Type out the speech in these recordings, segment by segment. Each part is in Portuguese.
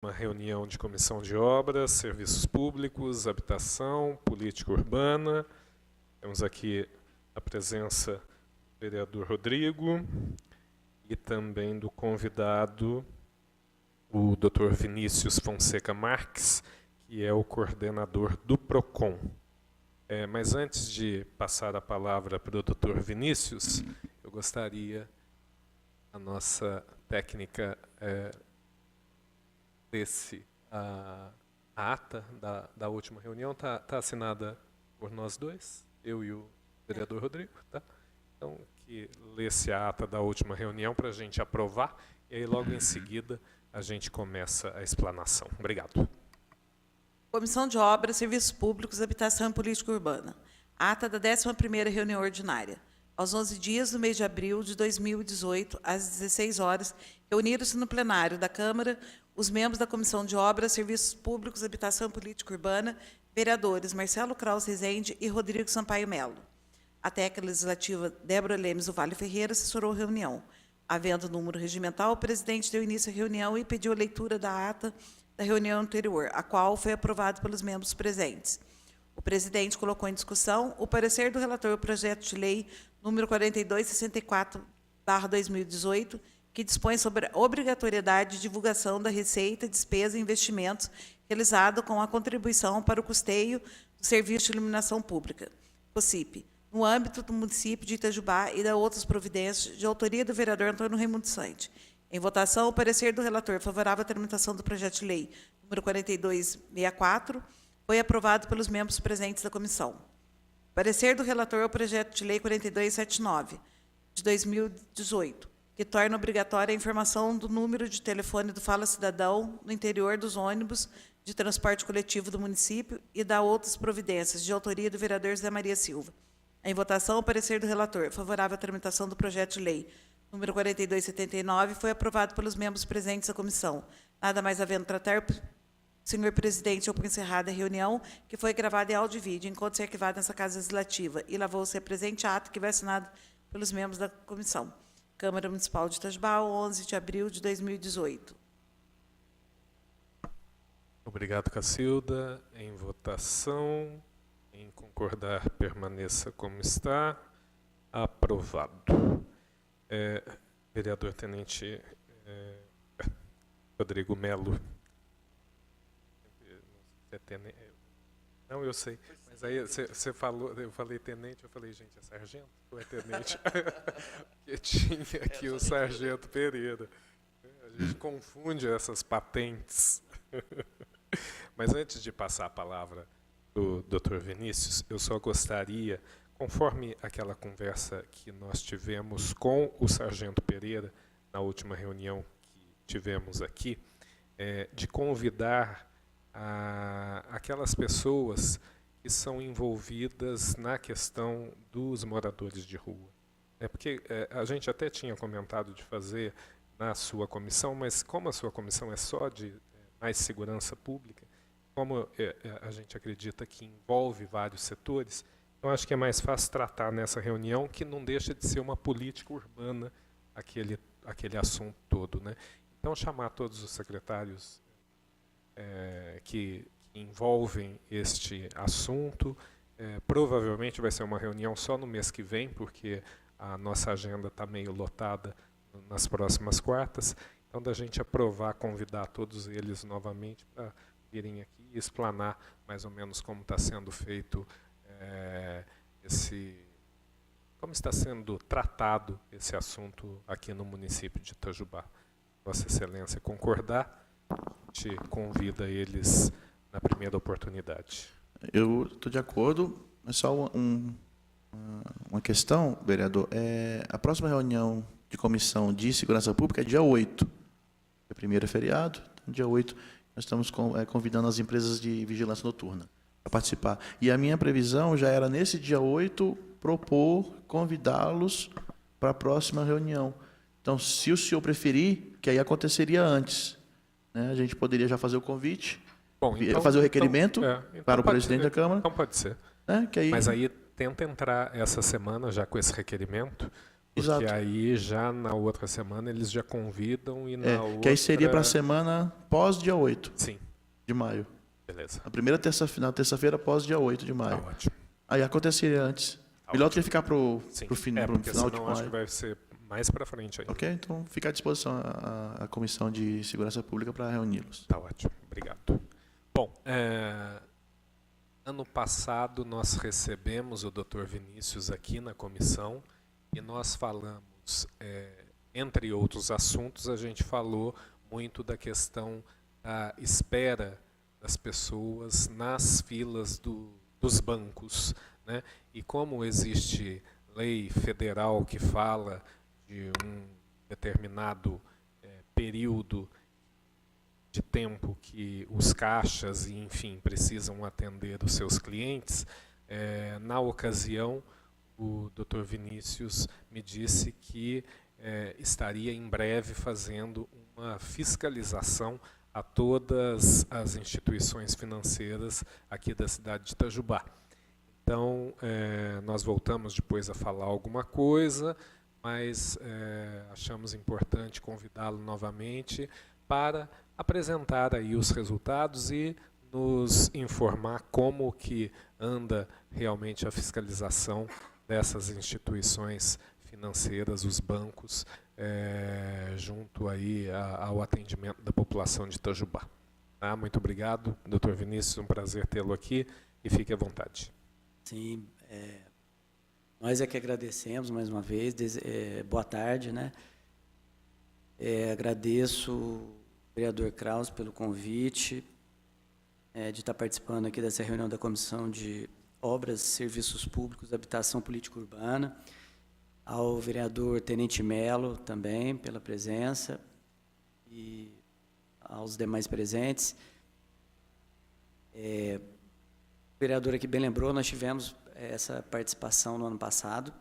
Uma reunião de comissão de obras, serviços públicos, habitação, política urbana. Temos aqui a presença do vereador Rodrigo e também do convidado, o Dr. Vinícius Fonseca Marques, que é o coordenador do PROCON. Mas antes de passar a palavra para o Dr. Vinícius, eu gostaria, a nossa técnica a ata da última reunião está assinada por nós dois, eu e o vereador Rodrigo, tá? Então, que lesse a ata da última reunião para a gente aprovar, e aí logo em seguida a gente começa a explanação. Obrigado. Comissão de Obras, Serviços Públicos, Habitação e Política Urbana. Ata da 11ª reunião ordinária. Aos 11 dias do mês de abril de 2018, às 16 horas, reuniram-se no plenário da Câmara os membros da Comissão de Obras, Serviços Públicos, Habitação e Política Urbana, vereadores Marcelo Kraus Rezende e Rodrigo Sampaio Melo. A técnica legislativa Débora Lemes do Vale Ferreira assessorou a reunião. Havendo número regimental, o presidente deu início à reunião e pediu a leitura da ata da reunião anterior, a qual foi aprovada pelos membros presentes. O presidente colocou em discussão o parecer do relator do projeto de lei número 4264/2018, que dispõe sobre a obrigatoriedade de divulgação da receita, despesa e investimentos realizado com a contribuição para o custeio do Serviço de Iluminação Pública, COSIP, no âmbito do município de Itajubá e da outras providências de autoria do vereador Antônio Raimundo Sante. Em votação, o parecer do relator favorável à tramitação do projeto de lei número 4264 foi aprovado pelos membros presentes da comissão. Parecer do relator ao projeto de lei 4279, de 2018, que torna obrigatória a informação do número de telefone do Fala Cidadão no interior dos ônibus de transporte coletivo do município e da outras providências, de autoria do vereador Zé Maria Silva. Em votação, o parecer do relator, favorável à tramitação do projeto de lei número 4279, foi aprovado pelos membros presentes da comissão. Nada mais havendo tratar, senhor presidente, eu por encerrada a reunião, que foi gravada em áudio e vídeo, enquanto-se arquivada nessa Casa Legislativa, e lavou-se a presente ato que vai assinado pelos membros da comissão. Câmara Municipal de Itajubá, 11 de abril de 2018. Obrigado, Cacilda. Em votação, em concordar, permaneça como está. Aprovado. Vereador Tenente Rodrigo Melo. Não, eu sei. Mas aí você falou, eu falei tenente, eu falei, gente, é sargento ou é tenente? Porque tinha aqui o sargento Pereira. A gente confunde essas patentes. Mas antes de passar a palavra do Dr. Vinícius, eu só gostaria, conforme aquela conversa que nós tivemos com o sargento Pereira, na última reunião que tivemos aqui, de convidar aquelas pessoas que são envolvidas na questão dos moradores de rua. Porque a gente até tinha comentado de fazer na sua comissão, mas como a sua comissão é só de mais segurança pública, como a gente acredita que envolve vários setores, então acho que é mais fácil tratar nessa reunião, que não deixa de ser uma política urbana, aquele assunto todo, né? Então, chamar todos os secretários que envolvem este assunto. Provavelmente vai ser uma reunião só no mês que vem, porque a nossa agenda está meio lotada nas próximas quartas. Então, da gente aprovar, convidar todos eles novamente para virem aqui e explanar mais ou menos como está sendo feito como está sendo tratado esse assunto aqui no município de Itajubá. Vossa Excelência concordar, a gente convida eles na primeira oportunidade. Eu estou de acordo, mas só uma questão, vereador. A próxima reunião de comissão de segurança pública é dia 8. É primeiro feriado, então dia 8 nós estamos convidando as empresas de vigilância noturna para participar. E a minha previsão já era, nesse dia 8, propor convidá-los para a próxima reunião. Então, se o senhor preferir, que aí aconteceria antes, né? A gente poderia já fazer o convite, bom, então, fazer o requerimento para o presidente da Câmara. Então pode ser. Que aí... Mas aí tenta entrar essa semana já com esse requerimento, Porque Exato. aí já na outra semana eles já convidam e na outra... Que aí seria para a semana pós dia 8 Sim, de maio. beleza. A primeira terça-feira pós dia 8 de Tá maio. ótimo. Aí aconteceria antes. Tá Melhor do ótimo. que ficar pro Sim, final porque de senão acho que maio. vai ser mais para frente ainda. Ok? Então fica à disposição a Comissão de Segurança Pública para reuni-los. Tá ótimo, obrigado. Bom, ano passado nós recebemos o Dr. Vinícius aqui na comissão e nós falamos, entre outros assuntos, a gente falou muito da questão da espera das pessoas nas filas dos bancos, né? E como existe lei federal que fala de um determinado período de tempo que os caixas, e enfim, precisam atender os seus clientes, na ocasião, o Dr. Vinícius me disse que estaria em breve fazendo uma fiscalização a todas as instituições financeiras aqui da cidade de Itajubá. Então, nós voltamos depois a falar alguma coisa, mas achamos importante convidá-lo novamente para apresentar aí os resultados e nos informar como que anda realmente a fiscalização dessas instituições financeiras, os bancos, junto aí ao atendimento da população de Itajubá. Tá? Muito obrigado, Dr. Vinícius, um prazer tê-lo aqui e fique à vontade. Sim, nós é que agradecemos mais uma vez, boa tarde, né? Agradeço o vereador Kraus pelo convite, de estar participando aqui dessa reunião da Comissão de Obras, Serviços Públicos, Habitação Política Urbana, ao vereador Tenente Melo também pela presença e aos demais presentes. O vereador aqui bem lembrou, nós tivemos essa participação no ano passado,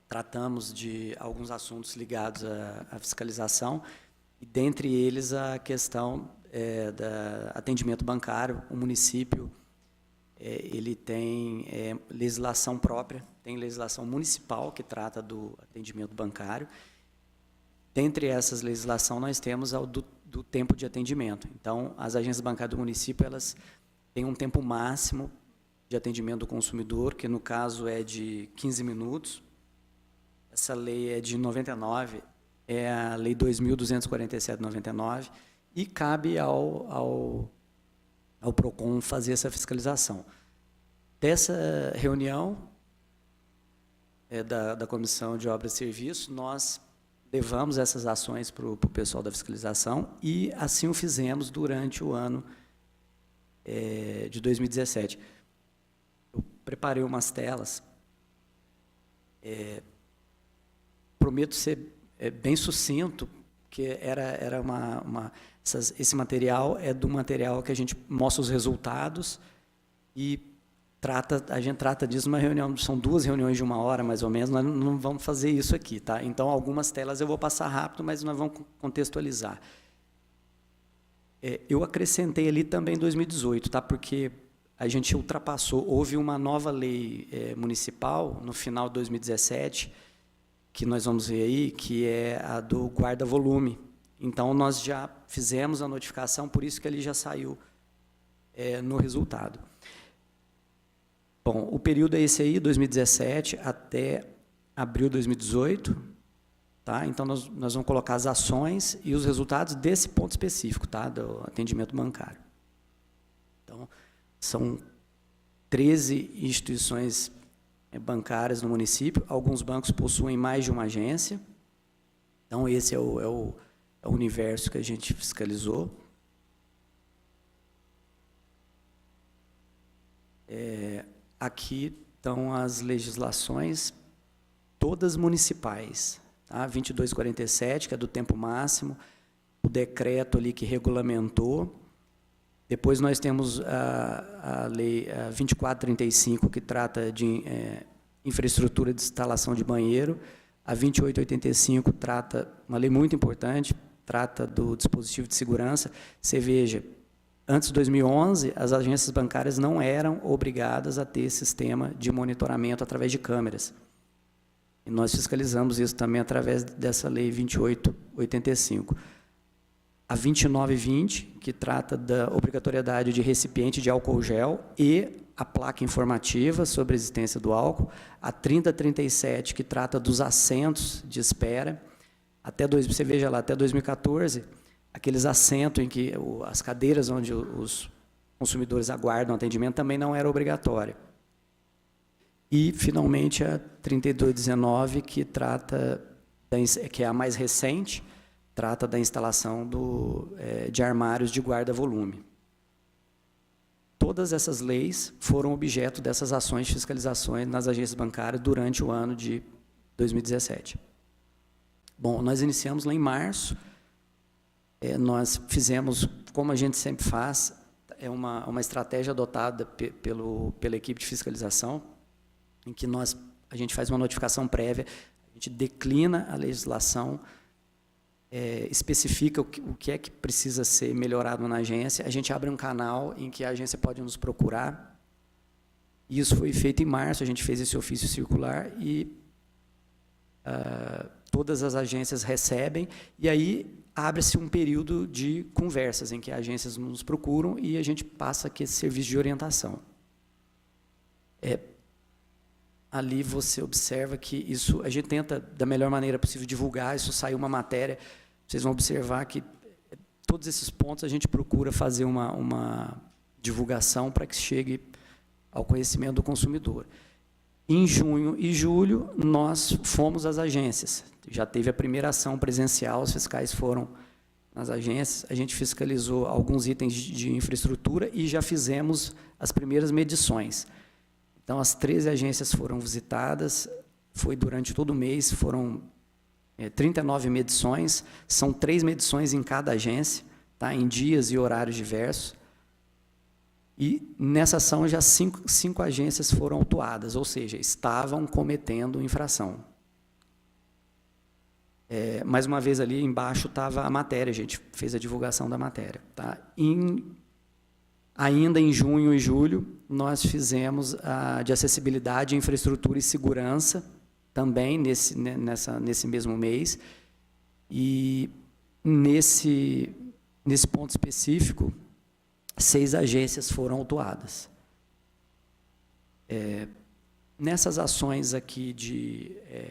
tratamos de alguns assuntos ligados à fiscalização, e dentre eles a questão do atendimento bancário. O município ele tem legislação própria, tem legislação municipal que trata do atendimento bancário. Dentre essas legislações, nós temos a do tempo de atendimento. Então, as agências bancárias do município, elas têm um tempo máximo de atendimento do consumidor, que no caso é de 15 minutos. Essa lei é de 99, é a Lei 2.247 de 99, e cabe ao PROCON fazer essa fiscalização. Dessa reunião da Comissão de Obras e Serviços, nós levamos essas ações para o pessoal da fiscalização e assim o fizemos durante o ano de 2017. Eu preparei umas telas, prometo ser bem sucinto, porque esse material é do material que a gente mostra os resultados e a gente trata disso numa reunião, são 2 reuniões de 1 hora, mais ou menos, nós não vamos fazer isso aqui, tá? Então, algumas telas eu vou passar rápido, mas nós vamos contextualizar. Eu acrescentei ali também 2018, tá? Porque a gente ultrapassou, houve uma nova lei municipal no final de 2017, que nós vamos ver aí, que é a do guarda-volume. Então, nós já fizemos a notificação, por isso que ele já saiu no resultado. Bom, o período é esse aí, 2017 até abril de 2018. Tá? Então, nós vamos colocar as ações e os resultados desse ponto específico, tá? Do atendimento bancário. Então, são 13 instituições bancárias no município. Alguns bancos possuem mais de uma agência. Então, esse é o universo que a gente fiscalizou. Aqui estão as legislações, todas municipais. Tá? 2247, que é do tempo máximo, o decreto ali que regulamentou. Depois nós temos a lei 2435, que trata de infraestrutura de instalação de banheiro. A 2885 trata, uma lei muito importante, trata do dispositivo de segurança. Você veja, antes de 2011, as agências bancárias não eram obrigadas a ter sistema de monitoramento através de câmeras. E nós fiscalizamos isso também através dessa Lei 2885. A 2920, que trata da obrigatoriedade de recipiente de álcool gel e a placa informativa sobre a existência do álcool. A 3037, que trata dos assentos de espera. Você veja lá, até 2014, aqueles assentos em que as cadeiras onde os consumidores aguardam atendimento também não era obrigatório. E, finalmente, a 3219, que trata, que é a mais recente, trata da instalação de armários de guarda-volume. Todas essas leis foram objeto dessas ações de fiscalizações nas agências bancárias durante o ano de 2017. Bom, nós iniciamos lá em março, nós fizemos, como a gente sempre faz, uma estratégia adotada pela equipe de fiscalização, em que a gente faz uma notificação prévia, a gente declina a legislação, especifica o que é que precisa ser melhorado na agência, a gente abre um canal em que a agência pode nos procurar. Isso foi feito em março, a gente fez esse ofício circular e todas as agências recebem, e aí abre-se um período de conversas em que as agências nos procuram e a gente passa aqui esse serviço de orientação. Ali você observa que isso, a gente tenta, da melhor maneira possível, divulgar, isso saiu uma matéria, vocês vão observar que todos esses pontos a gente procura fazer uma divulgação para que chegue ao conhecimento do consumidor. Em junho e julho, nós fomos às agências, já teve a primeira ação presencial, os fiscais foram nas agências, a gente fiscalizou alguns itens de infraestrutura e já fizemos as primeiras medições. Então, as 13 agências foram visitadas, foi durante todo o mês, foram 39 medições, são 3 medições em cada agência, tá, em dias e horários diversos. E, nessa ação, já 5 agências foram autuadas, ou seja, estavam cometendo infração. Mais uma vez, ali embaixo estava a matéria, a gente fez a divulgação da matéria. Tá? Ainda em junho e julho, nós fizemos a de acessibilidade, infraestrutura e segurança, também nesse mesmo mês. E nesse ponto específico, 6 agências foram autuadas. Nessas ações aqui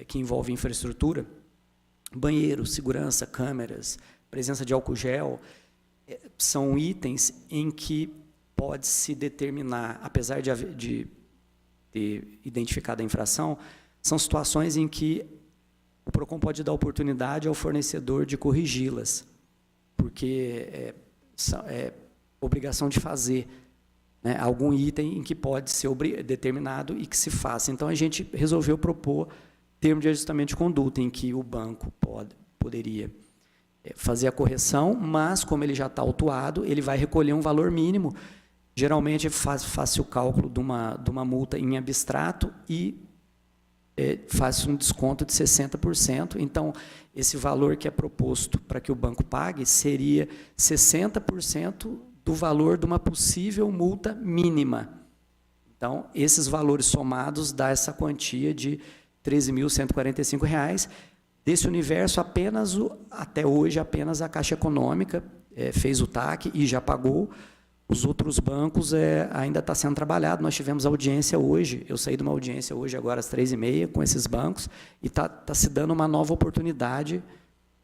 que envolvem infraestrutura, banheiro, segurança, câmeras, presença de álcool gel, são itens em que pode-se determinar, apesar de ter identificado a infração, são situações em que o PROCON pode dar oportunidade ao fornecedor de corrigi-las, porque é obrigação de fazer, né, algum item em que pode ser determinado e que se faça. Então, a gente resolveu propor termo de ajustamento de conduta, em que o banco poderia fazer a correção, mas, como ele já está autuado, ele vai recolher um valor mínimo. Geralmente, faz-se o cálculo de uma multa em abstrato e faz-se um desconto de 60%. Então, esse valor que é proposto para que o banco pague seria 60% do valor de uma possível multa mínima. Então, esses valores somados dá essa quantia de R$ 13.145. Desse universo, até hoje, apenas a Caixa Econômica fez o TAC e já pagou. Os outros bancos ainda está sendo trabalhado. Nós tivemos audiência hoje, eu saí de uma audiência hoje, agora às 3h30, com esses bancos, e está se dando uma nova oportunidade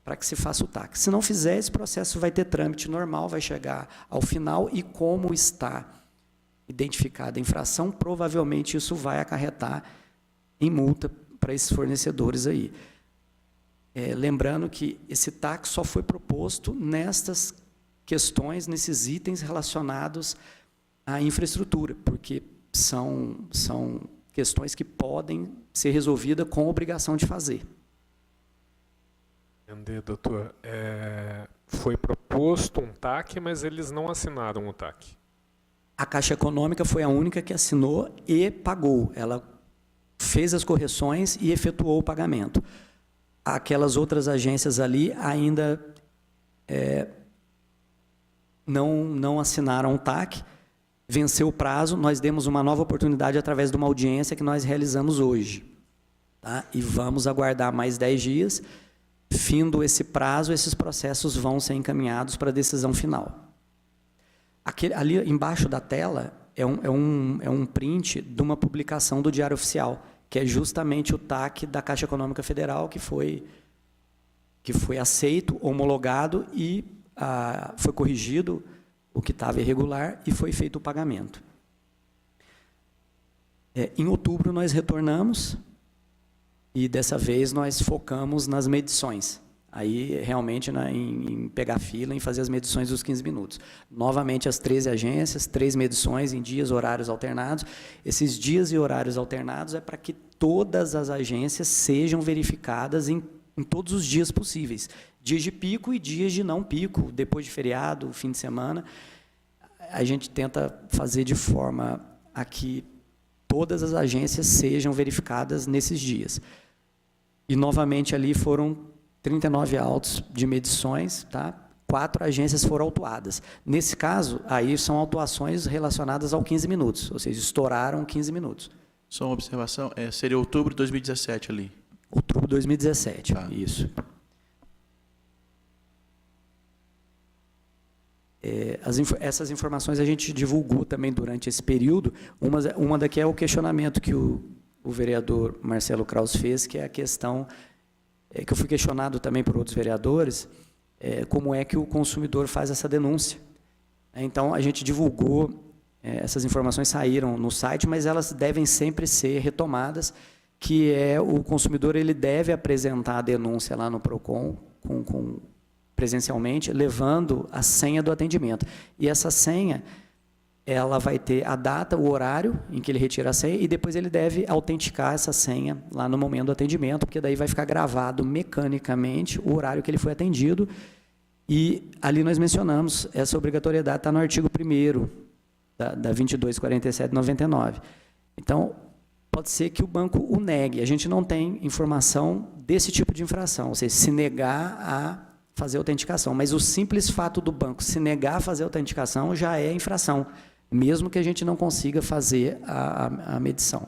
para que se faça o TAC. Se não fizer, esse processo vai ter trâmite normal, vai chegar ao final, e como está identificada a infração, provavelmente isso vai acarretar em multa para esses fornecedores aí. Lembrando que esse TAC só foi proposto nestas questões, nesses itens relacionados à infraestrutura, porque são questões que podem ser resolvidas com obrigação de fazer. Entender, doutor. Foi proposto um TAC, mas eles não assinaram o TAC. A Caixa Econômica foi a única que assinou e pagou. Ela fez as correções e efetuou o pagamento. Aquelas outras agências ali ainda não assinaram o TAC, venceu o prazo, nós demos uma nova oportunidade através de uma audiência que nós realizamos hoje. tá? E vamos aguardar mais 10 dias. Findo esse prazo, esses processos vão ser encaminhados para a decisão final. Ali embaixo da tela é um print de uma publicação do Diário Oficial, que é justamente o TAC da Caixa Econômica Federal, que foi aceito, homologado e foi corrigido o que estava irregular e foi feito o pagamento. Em outubro, nós retornamos e, dessa vez, nós focamos nas medições. Aí, realmente, em pegar fila, em fazer as medições dos 15 minutos. Novamente, as 13 agências, 3 medições em dias, horários alternados. Esses dias e horários alternados é para que todas as agências sejam verificadas em todos os dias possíveis. Dias de pico e dias de não pico, depois de feriado, fim de semana. A gente tenta fazer de forma a que todas as agências sejam verificadas nesses dias. E, novamente, ali foram 39 autos de medições, tá? 4 agências foram autuadas. Nesse caso, aí são autuações relacionadas ao 15 minutos, ou seja, estouraram 15 minutos. Só uma observação, seria outubro de 2017 ali. Outubro de 2017, Tá. Isso. Essas informações a gente divulgou também durante esse período. Uma daqui é o questionamento que o vereador Marcelo Kraus fez, que é a questão que eu fui questionado também por outros vereadores, como é que o consumidor faz essa denúncia. Então, a gente divulgou, essas informações saíram no site, mas elas devem sempre ser retomadas, que o consumidor ele deve apresentar a denúncia lá no PROCON, presencialmente, levando a senha do atendimento. E essa senha, ela vai ter a data, o horário em que ele retira a senha, e depois ele deve autenticar essa senha lá no momento do atendimento, porque daí vai ficar gravado mecanicamente o horário que ele foi atendido. E ali nós mencionamos, essa obrigatoriedade está no artigo 1º da 2247/99. Então, pode ser que o banco o negue. A gente não tem informação desse tipo de infração, ou seja, se negar a fazer autenticação. Mas o simples fato do banco se negar a fazer autenticação já é infração, mesmo que a gente não consiga fazer a medição.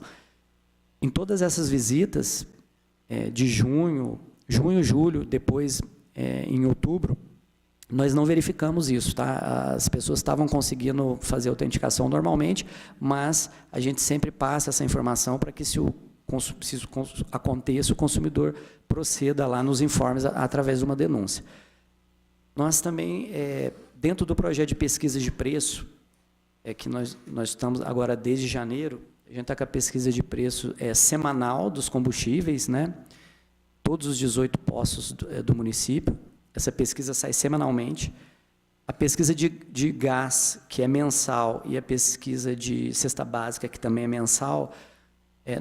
Em todas essas visitas, de junho, julho, depois em outubro, nós não verificamos isso, tá? As pessoas estavam conseguindo fazer autenticação normalmente, mas a gente sempre passa essa informação para que, se isso aconteça, o consumidor proceda lá nos informes através de uma denúncia. Nós também, dentro do projeto de pesquisa de preço, que nós estamos agora desde janeiro, a gente está com a pesquisa de preço semanal dos combustíveis, né? Todos os 18 postos do município. Essa pesquisa sai semanalmente. A pesquisa de gás, que é mensal, e a pesquisa de cesta básica, que também é mensal,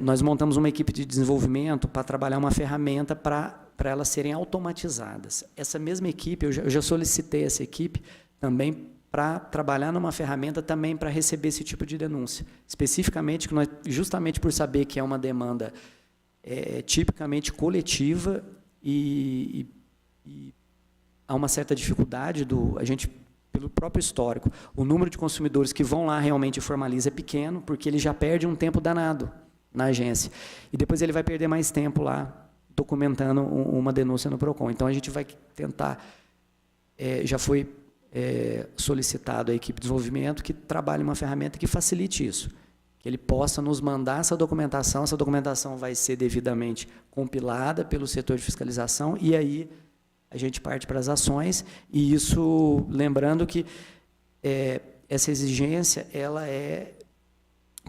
nós montamos uma equipe de desenvolvimento para trabalhar uma ferramenta para elas serem automatizadas. Essa mesma equipe, eu já solicitei essa equipe também para trabalhar numa ferramenta também para receber esse tipo de denúncia. Especificamente, justamente por saber que é uma demanda tipicamente coletiva e há uma certa dificuldade a gente, pelo próprio histórico, o número de consumidores que vão lá realmente formaliza é pequeno, porque ele já perde um tempo danado na agência. E depois ele vai perder mais tempo lá documentando uma denúncia no PROCON. Então, a gente vai tentar, já foi solicitado à equipe de desenvolvimento que trabalhe uma ferramenta que facilite isso, que ele possa nos mandar essa documentação vai ser devidamente compilada pelo setor de fiscalização, e aí a gente parte para as ações, e isso, lembrando que essa exigência ela é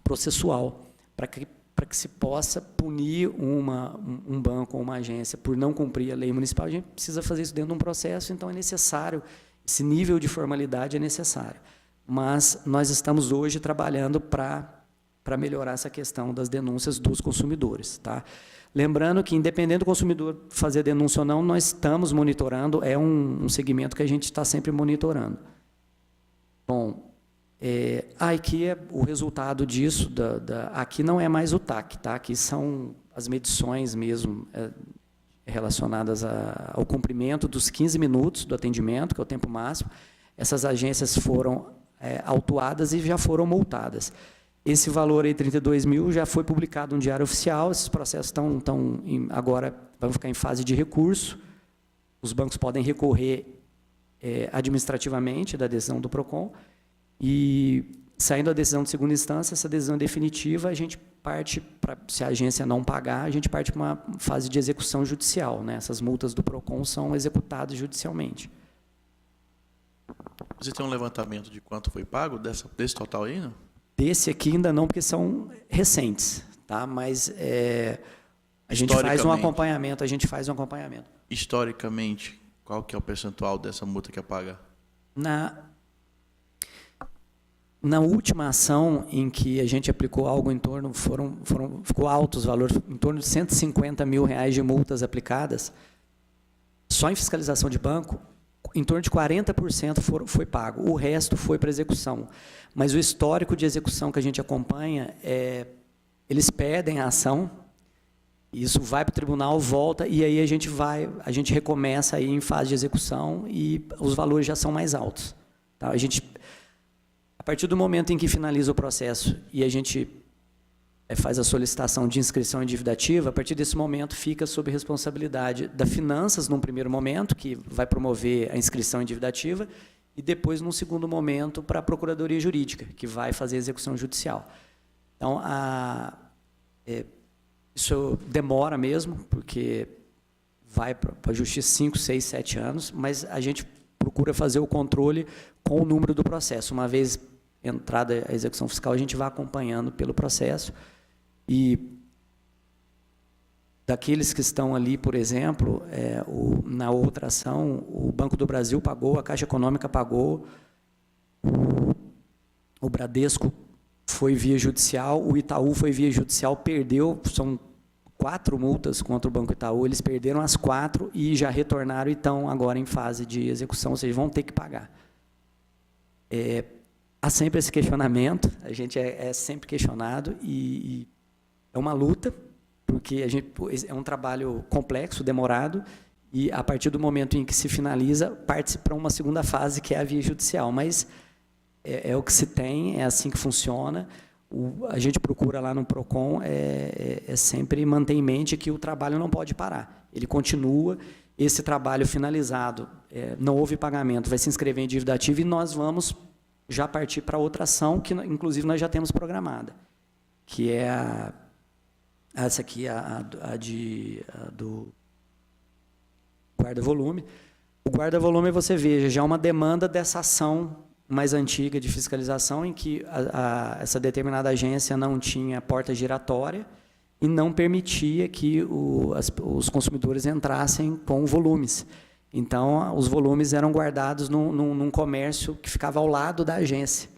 processual, para que se possa punir um banco ou uma agência por não cumprir a lei municipal. A gente precisa fazer isso dentro de um processo, então é necessário, esse nível de formalidade é necessário. Mas nós estamos hoje trabalhando para melhorar essa questão das denúncias dos consumidores, tá? Lembrando que, independente do consumidor fazer denúncia ou não, nós estamos monitorando, é um segmento que a gente está sempre monitorando. Bom, aqui é o resultado disso, aqui não é mais o TAC, tá? Aqui são as medições mesmo relacionadas ao cumprimento dos 15 minutos do atendimento, que é o tempo máximo. Essas agências foram autuadas e já foram multadas. Esse valor aí, 32 mil, já foi publicado no Diário Oficial. Esses processos agora vão ficar em fase de recurso. Os bancos podem recorrer administrativamente da decisão do PROCON. E, saindo a decisão de segunda instância, essa decisão é definitiva, a gente parte, se a agência não pagar, a gente parte para uma fase de execução judicial, né? Essas multas do PROCON são executadas judicialmente. Você tem um levantamento de quanto foi pago desse total aí, não? Desse aqui ainda não, porque são recentes, tá? Mas a gente faz um acompanhamento, Historicamente, qual que é o percentual dessa multa que é paga? Na última ação em que a gente aplicou algo em torno, ficou altos os valores, em torno de R$150 mil de multas aplicadas, só em fiscalização de banco, em torno de 40% foi pago, o resto foi para execução. Mas o histórico de execução que a gente acompanha, eles perdem a ação, isso vai para o tribunal, volta, e aí a gente recomeça aí em fase de execução e os valores já são mais altos. Tá? A partir do momento em que finaliza o processo e a gente faz a solicitação de inscrição em dívida ativa, a partir desse momento fica sob responsabilidade da Finanças, num primeiro momento, que vai promover a inscrição em dívida ativa, e depois, num segundo momento, para a Procuradoria Jurídica, que vai fazer a execução judicial. Então, isso demora mesmo, porque vai para a Justiça 5, 6, 7 anos, mas a gente procura fazer o controle com o número do processo. Uma vez entrada a execução fiscal, a gente vai acompanhando pelo processo. E daqueles que estão ali, por exemplo, na outra ação, o Banco do Brasil pagou, a Caixa Econômica pagou, o Bradesco foi via judicial, o Itaú foi via judicial, perdeu, são 4 multas contra o Banco Itaú, eles perderam as 4 e já retornaram e estão agora em fase de execução, ou seja, vão ter que pagar. Há sempre esse questionamento, a gente é sempre questionado e é uma luta, porque é um trabalho complexo, demorado, e a partir do momento em que se finaliza, parte-se para uma segunda fase, que é a via judicial. Mas é o que se tem, é assim que funciona. A gente procura lá no PROCON, sempre manter em mente que o trabalho não pode parar. Ele continua, esse trabalho finalizado, não houve pagamento, vai se inscrever em dívida ativa e nós vamos já partir para outra ação, que inclusive nós já temos programada, que é essa aqui, do guarda-volume. O guarda-volume, você veja, já é uma demanda dessa ação mais antiga de fiscalização, em que essa determinada agência não tinha porta giratória e não permitia que os consumidores entrassem com volumes. Então, os volumes eram guardados num comércio que ficava ao lado da agência.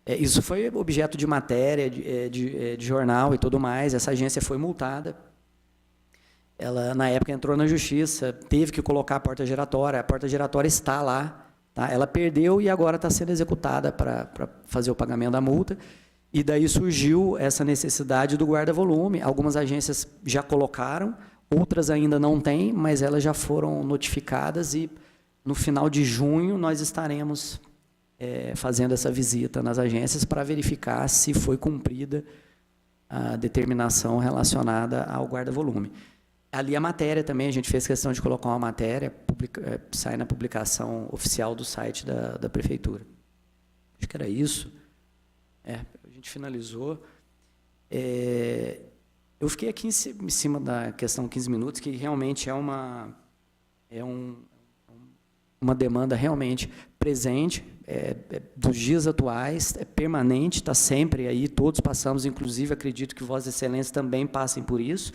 Isso foi objeto de matéria, de jornal e tudo mais. Essa agência foi multada. Ela, na época, entrou na justiça, teve que colocar a porta giratória. A porta giratória está lá. Tá? Ela perdeu e agora está sendo executada para fazer o pagamento da multa. E daí surgiu essa necessidade do guarda-volume. Algumas agências já colocaram, outras ainda não têm, mas elas já foram notificadas e, no final de junho, nós estaremos fazendo essa visita nas agências para verificar se foi cumprida a determinação relacionada ao guarda-volume. Ali a matéria também, a gente fez questão de colocar uma matéria, sai na publicação oficial do site da Prefeitura. Acho que era isso. A gente finalizou. Eu fiquei aqui em cima da questão 15 minutos, que realmente é uma demanda realmente presente, dos dias atuais, é permanente, está sempre aí, todos passamos, inclusive acredito que Vossas Excelências também passem por isso,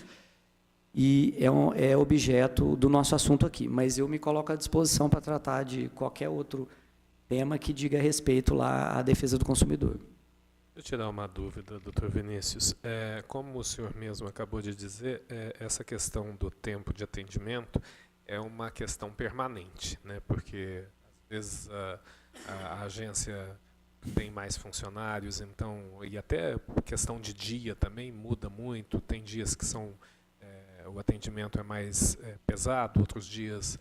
e é objeto do nosso assunto aqui. Mas eu me coloco à disposição para tratar de qualquer outro tema que diga respeito lá à defesa do consumidor. Deixa eu tirar uma dúvida, doutor Vinícius. Como o senhor mesmo acabou de dizer, essa questão do tempo de atendimento é uma questão permanente, né? Porque, às vezes, a agência tem mais funcionários, então, e até questão de dia também muda muito. Tem dias que o atendimento é mais pesado, outros dias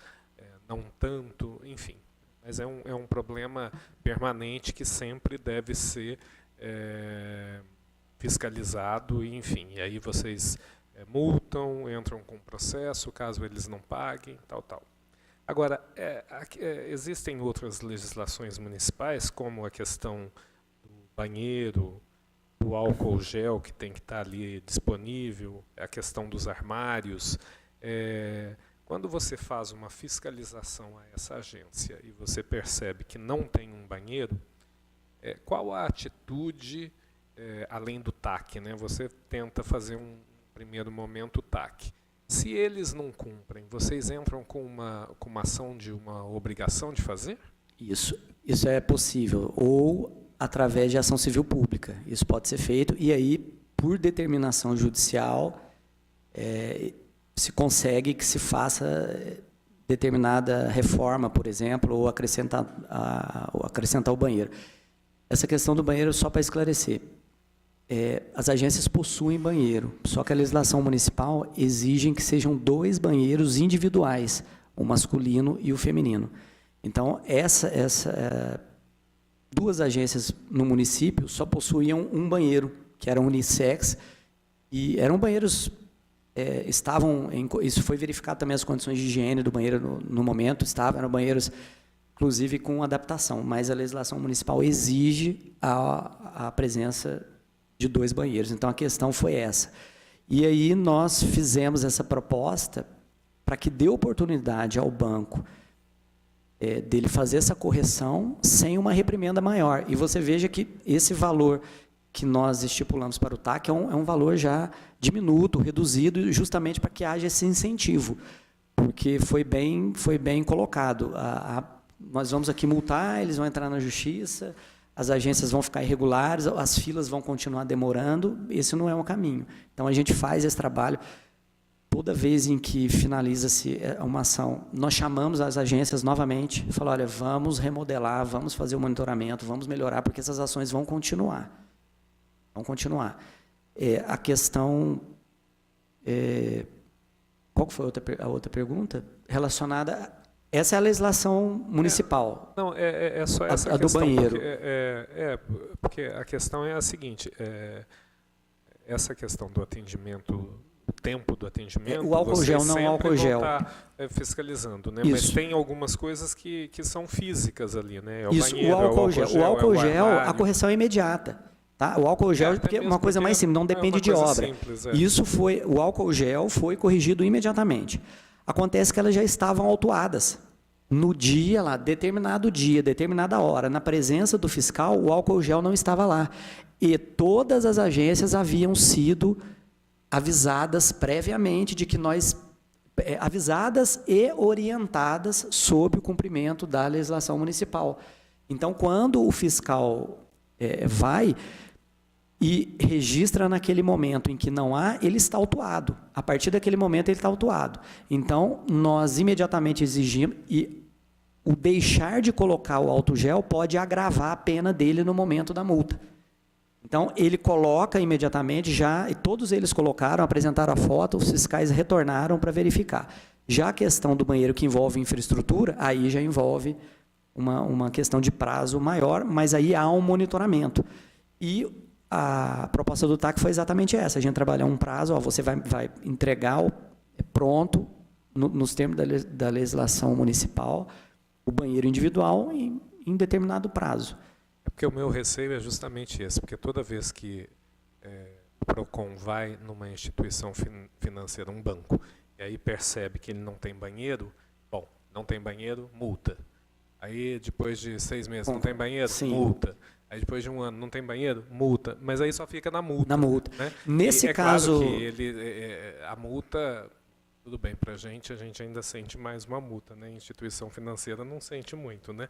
não tanto, enfim. Mas é um problema permanente que sempre deve ser fiscalizado, e, enfim, e aí vocês multam, entram com processo, caso eles não paguem, tal. Agora, existem outras legislações municipais, como a questão do banheiro, do álcool gel que tem que estar ali disponível, a questão dos armários. Quando você faz uma fiscalização a essa agência e você percebe que não tem um banheiro, qual a atitude, além do TAC, né? Você tenta fazer um primeiro momento TAC. Se eles não cumprem, vocês entram com uma ação de uma obrigação de fazer? Isso é possível, ou através de ação civil pública. Isso pode ser feito, e aí, por determinação judicial, se consegue que se faça determinada reforma, por exemplo, ou acrescentar o banheiro. Essa questão do banheiro, só para esclarecer, as agências possuem banheiro, só que a legislação municipal exige que sejam 2 banheiros individuais, o masculino e o feminino. Então, 2 agências no município só possuíam um banheiro, que era unissex, e eram banheiros, isso foi verificado também as condições de higiene do banheiro no momento, eram banheiros, inclusive, com adaptação, mas a legislação municipal exige a presença de 2 banheiros. Então, a questão foi essa. E aí nós fizemos essa proposta para que dê oportunidade ao banco dele fazer essa correção sem uma reprimenda maior. E você veja que esse valor que nós estipulamos para o TAC é um valor já diminuto, reduzido, justamente para que haja esse incentivo, porque foi bem colocado. Nós vamos aqui multar, eles vão entrar na justiça, as agências vão ficar irregulares, as filas vão continuar demorando, esse não é um caminho. Então, a gente faz esse trabalho. Toda vez em que finaliza-se uma ação, nós chamamos as agências novamente e falamos, olha, vamos remodelar, vamos fazer o monitoramento, vamos melhorar, porque essas ações vão continuar. Vão continuar. A questão... qual foi a outra pergunta? Relacionada... Essa é a legislação municipal. Não, é só essa a questão. Do banheiro. Porque a questão é a seguinte, essa questão do atendimento, o tempo do atendimento, o álcool gel, não o álcool gel. Fiscalizando, né? Isso. Mas tem algumas coisas que são físicas ali, né? Isso, Banheiro, o álcool gel, armário. a correção é imediata. Tá? O álcool gel, porque é uma coisa mais simples, não depende de obra. Simples, o álcool gel foi corrigido imediatamente. Acontece que elas já estavam autuadas. No dia lá, determinado dia, determinada hora, na presença do fiscal, o álcool gel não estava lá. E todas as agências haviam sido avisadas previamente de que avisadas e orientadas sobre o cumprimento da legislação municipal. Então, quando o fiscal vai e registra naquele momento em que não há, ele está autuado. A partir daquele momento, ele está autuado. Então, nós imediatamente exigimos, e o deixar de colocar o álcool gel pode agravar a pena dele no momento da multa. Então, ele coloca imediatamente e todos eles colocaram, apresentaram a foto, os fiscais retornaram para verificar. Já a questão do banheiro que envolve infraestrutura, aí já envolve uma questão de prazo maior, mas aí há um monitoramento. E a proposta do TAC foi exatamente essa, a gente trabalhar um prazo, você vai entregar pronto, nos termos da legislação municipal, o banheiro individual em determinado prazo. Porque o meu receio é justamente esse, porque toda vez que o PROCON vai numa instituição financeira, um banco, e aí percebe que ele não tem banheiro, bom, não tem banheiro, multa. Aí depois de 6 meses, não tem banheiro, Sim. Multa. Aí depois de 1 ano, não tem banheiro? Multa. Mas aí só fica na multa. Na multa. Né? Nesse caso... Claro que a multa, tudo bem, para a gente ainda sente mais uma multa. Né? Instituição financeira não sente muito. Né?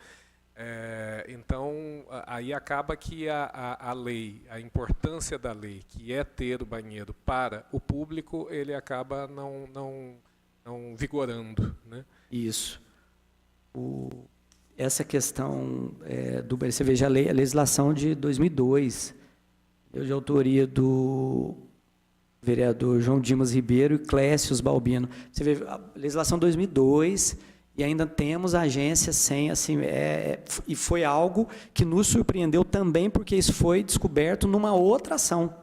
Então, aí acaba que a lei, a importância da lei, que é ter o banheiro para o público, ele acaba não vigorando. Né? Isso. Essa questão você veja a legislação de 2002, de autoria do vereador João Dimas Ribeiro e Clécius Balbino. Você vê a legislação de 2002, e ainda temos agências sem, assim, e foi algo que nos surpreendeu também, porque isso foi descoberto numa outra ação,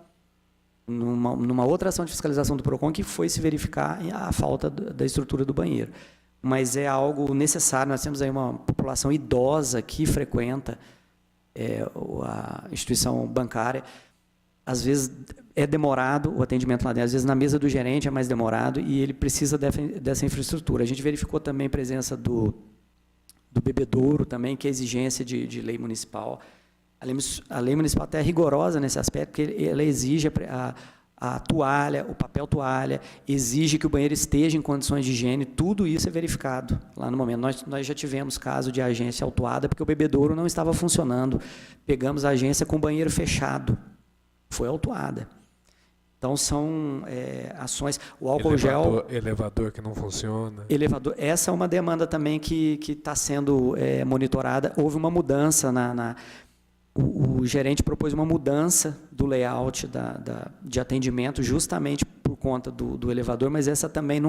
numa outra ação de fiscalização do PROCON, que foi se verificar a falta da estrutura do banheiro. Mas é algo necessário. Nós temos aí uma população idosa que frequenta a instituição bancária. Às vezes é demorado o atendimento lá dentro, às vezes na mesa do gerente é mais demorado e ele precisa dessa infraestrutura. A gente verificou também a presença do bebedouro também, que é exigência de lei municipal. A lei municipal até é rigorosa nesse aspecto, porque ela exige a toalha, o papel toalha, exige que o banheiro esteja em condições de higiene, tudo isso é verificado lá no momento. Nós já tivemos caso de agência autuada, porque o bebedouro não estava funcionando. Pegamos a agência com o banheiro fechado. Foi autuada. Então, são ações... O álcool gel... Elevador que não funciona. Elevador. Essa é uma demanda também que está sendo monitorada. Houve uma mudança o gerente propôs uma mudança do layout de atendimento justamente por conta do elevador, mas essa também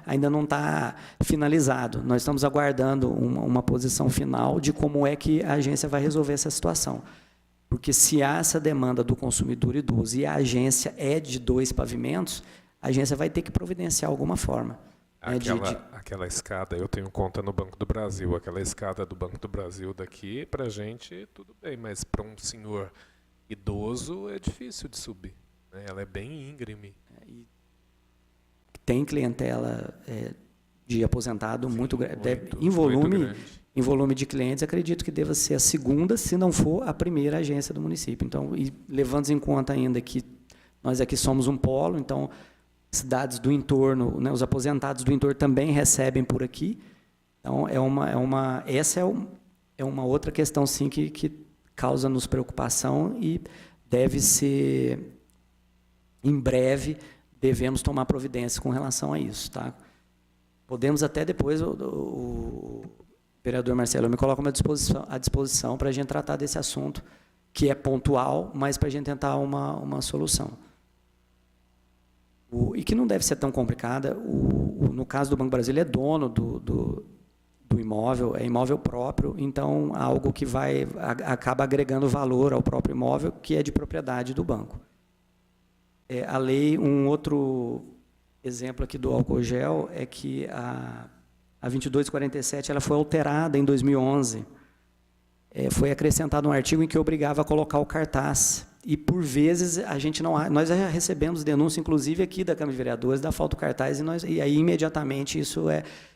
ainda não está finalizado. Nós estamos aguardando uma posição final de como é que a agência vai resolver essa situação. Porque se há essa demanda do consumidor idoso e a agência é de 2 pavimentos, a agência vai ter que providenciar alguma forma. Aquela escada, eu tenho conta no Banco do Brasil, aquela escada do Banco do Brasil daqui, para a gente, tudo bem, mas para um senhor idoso é difícil de subir, né? Ela é bem íngreme. Tem clientela de aposentado muito grande. Em volume de clientes, acredito que deva ser a segunda, se não for a primeira agência do município. Então, e levando em conta ainda que nós aqui somos um polo, então... cidades do entorno, né, os aposentados do entorno também recebem por aqui. Então, essa é uma outra questão, sim, que causa-nos preocupação e deve ser, em breve, devemos tomar providência com relação a isso. Tá? Podemos até depois, o vereador Marcelo, eu me coloco à disposição para a gente tratar desse assunto, que é pontual, mas para a gente tentar uma solução. E que não deve ser tão complicada. No caso do Banco do Brasil, ele é dono do imóvel, é imóvel próprio, então algo que acaba agregando valor ao próprio imóvel, que é de propriedade do banco. A lei, um outro exemplo aqui do álcool gel é que a 2247 ela foi alterada em 2011. Foi acrescentado um artigo em que obrigava a colocar o cartaz. E, por vezes, nós já recebemos denúncia, inclusive aqui da Câmara de Vereadores, da falta do cartaz, e aí, imediatamente,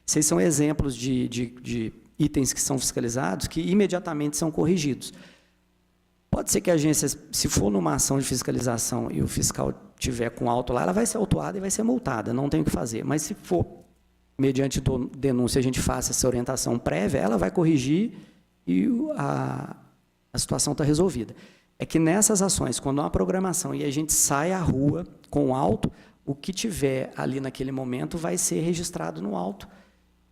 vocês são exemplos de itens que são fiscalizados, que imediatamente são corrigidos. Pode ser que a agência, se for numa ação de fiscalização e o fiscal tiver com auto lá, ela vai ser autuada e vai ser multada, não tem o que fazer. Mas, se for, mediante denúncia, a gente faça essa orientação prévia, ela vai corrigir e a situação está resolvida. É que nessas ações, quando há uma programação e a gente sai à rua com o auto, o que tiver ali naquele momento vai ser registrado no auto.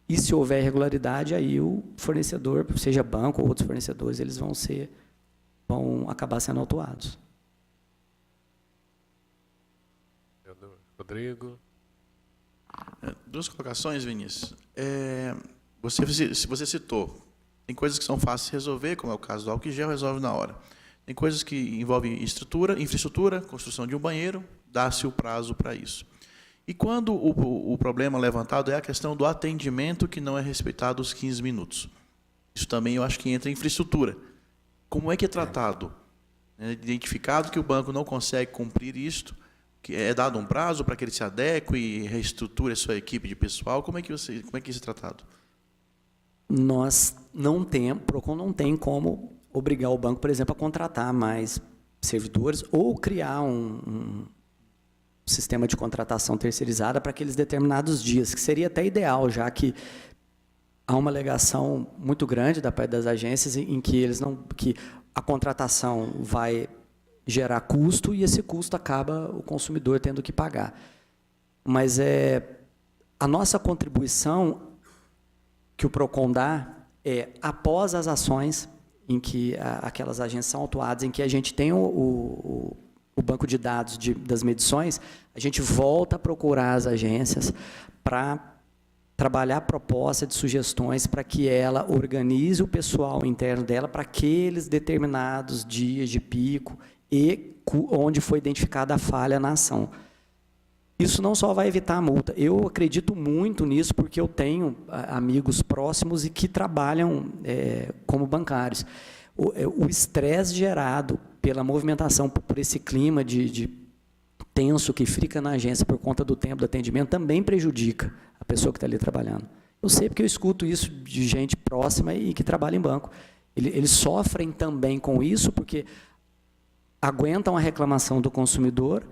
E se houver irregularidade, aí o fornecedor, seja banco ou outros fornecedores, eles vão acabar sendo autuados. Rodrigo. 2 colocações, Vinícius. Você citou, tem coisas que são fáceis de resolver, como é o caso do álcool gel, resolve na hora. Tem coisas que envolvem infraestrutura, construção de um banheiro, dá-se o prazo para isso. E quando o problema levantado é a questão do atendimento que não é respeitado os 15 minutos. Isso também eu acho que entra em infraestrutura. Como é que é tratado? É identificado que o banco não consegue cumprir isto, que é dado um prazo para que ele se adeque e reestruture a sua equipe de pessoal. Como é que isso é tratado? Nós não temos, o PROCON não tem como obrigar o banco, por exemplo, a contratar mais servidores ou criar um sistema de contratação terceirizada para aqueles determinados dias, que seria até ideal, já que há uma alegação muito grande da parte das agências em que que a contratação vai gerar custo e esse custo acaba o consumidor tendo que pagar. Mas a nossa contribuição que o PROCON dá após as ações em que aquelas agências são autuadas, em que a gente tem o banco de dados das medições, a gente volta a procurar as agências para trabalhar a proposta de sugestões para que ela organize o pessoal interno dela para aqueles determinados dias de pico e onde foi identificada a falha na ação. Isso não só vai evitar a multa. Eu acredito muito nisso porque eu tenho amigos próximos e que trabalham como bancários. O estresse gerado pela movimentação, por esse clima de tenso que fica na agência por conta do tempo do atendimento, também prejudica a pessoa que está ali trabalhando. Eu sei porque eu escuto isso de gente próxima e que trabalha em banco. Eles sofrem também com isso porque aguentam a reclamação do consumidor.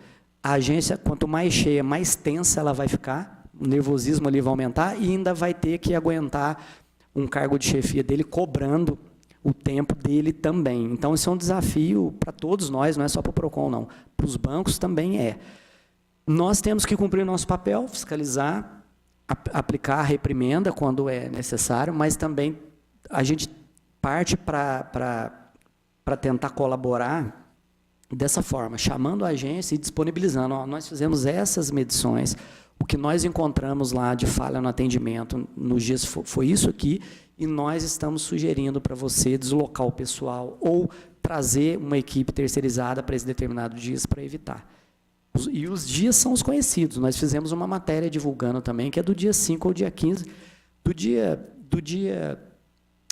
A agência, quanto mais cheia, mais tensa ela vai ficar, o nervosismo ali vai aumentar e ainda vai ter que aguentar um cargo de chefia dele cobrando o tempo dele também. Então, isso é um desafio para todos nós, não é só para o PROCON, não. Para os bancos também é. Nós temos que cumprir nosso papel, fiscalizar, aplicar a reprimenda quando é necessário, mas também a gente parte para tentar colaborar dessa forma, chamando a agência e disponibilizando. Ó, nós fizemos essas medições, o que nós encontramos lá de falha no atendimento nos dias foi isso aqui, e nós estamos sugerindo para você deslocar o pessoal ou trazer uma equipe terceirizada para esse determinado dias para evitar. E os dias são os conhecidos. Nós fizemos uma matéria divulgando também, que é do dia 5 ao dia 15.